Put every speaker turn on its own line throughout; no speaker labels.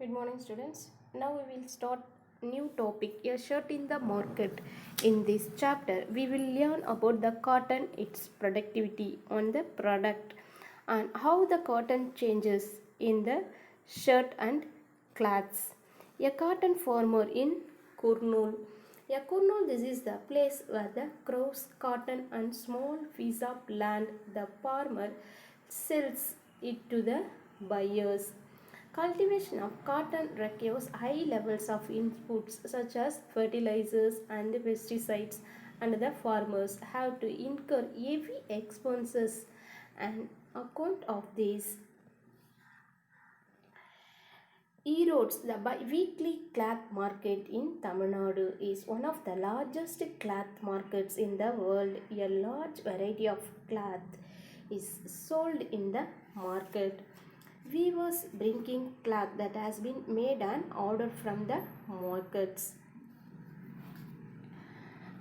Good morning, students. Now we will start new topic, a shirt in the market. In this chapter, we will learn about the cotton, its productivity on the product, and how the cotton changes in the shirt and cloths. A cotton farmer in Kurnool. A Kurnool, this is the place where the grows cotton and small piece of land. The farmer sells it to the buyers. Cultivation of cotton requires high levels of inputs such as fertilizers and pesticides, and the farmers have to incur heavy expenses on account of this. Erodes, the weekly cloth market in Tamil Nadu, is one of the largest cloth markets in the world. A large variety of cloth is sold in the market. Weavers bringing cloth that has been made on order from the markets.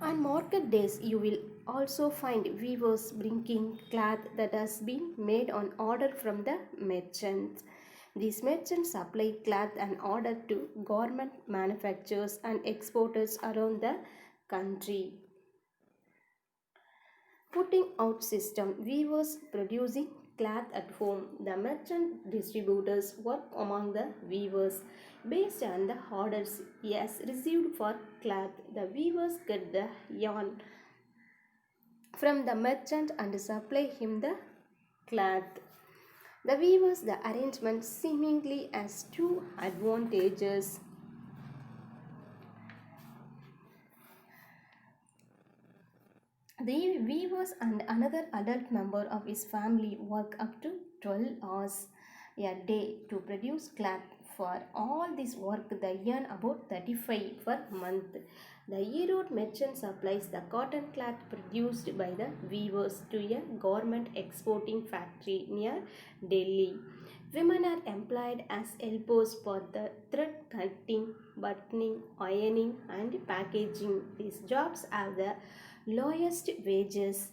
On market days, you will also find weavers bringing cloth that has been made on order from the merchants. These merchants supply cloth and order to garment manufacturers and exporters around the country. Putting out system, weavers producing cloth at home. The merchant distributors work among the weavers based on the orders yes received for cloth. The weavers get the yarn from the merchant and supply him the cloth. The weavers, the arrangement seemingly has two advantages. The weavers and another adult member of his family work up to 12 hours a day to produce cloth. For all this work, they earn about 35 per month. The Erode merchant supplies the cotton cloth produced by the weavers to a garment exporting factory near Delhi. Women are employed as helpers for the thread cutting, buttoning, ironing, and packaging. These jobs have the lowest wages.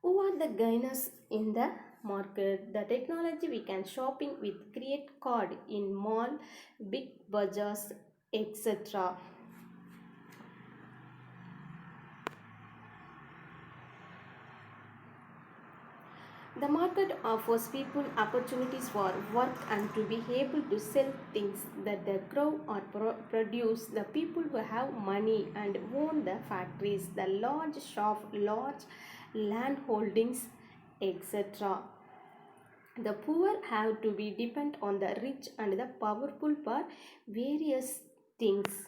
Who are the gainers in the market? The technology we can shopping with create card in mall, big bazaars, etc. The market offers people opportunities for work and to be able to sell things that they grow or produce. The people who have money and own the factories, the large shop, large land holdings, etc. The poor have to be depend on the rich and the powerful for various things.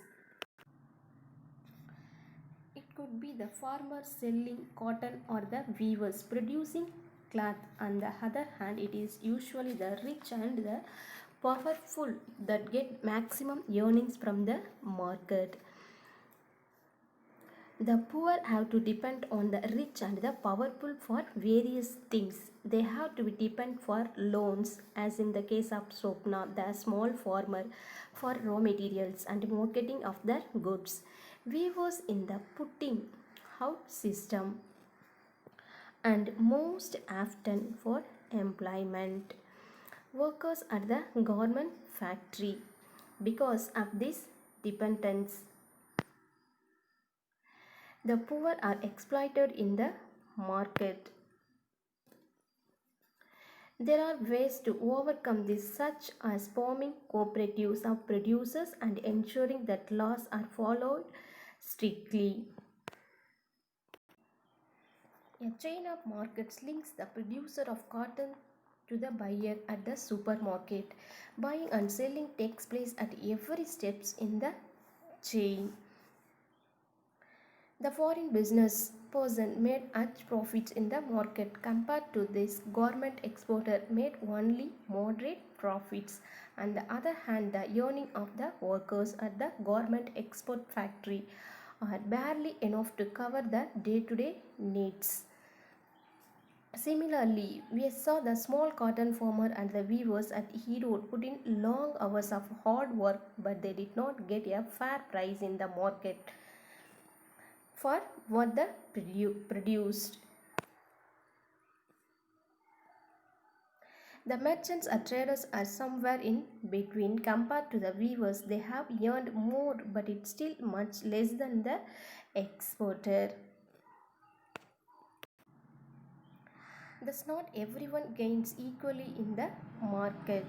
It could be the farmer selling cotton or the weavers producing cloth. On the other hand, it is usually the rich and the powerful that get maximum earnings from the market. The poor have to depend on the rich and the powerful for various things. They have to be depend for loans, as in the case of Sopna, the small farmer, for raw materials and marketing of their goods. Weavers in the putting out system, and most often for employment. Workers at the garment factory. Because of this dependence, the poor are exploited in the market. There are ways to overcome this, such as forming cooperatives of producers and ensuring that laws are followed strictly. A chain of markets links the producer of cotton to the buyer at the supermarket. Buying and selling takes place at every steps in the chain. The foreign business person made much profits in the market compared to this garment exporter made only moderate profits. On the other hand, the earning of the workers at the garment export factory are barely enough to cover the day-to-day needs. Similarly, we saw the small cotton farmer and the weavers at Erode put in long hours of hard work, but they did not get a fair price in the market for what they produced. The merchants or traders are somewhere in between. Compared to the weavers, they have earned more, but it's still much less than the exporter. Thus, not everyone gains equally in the market.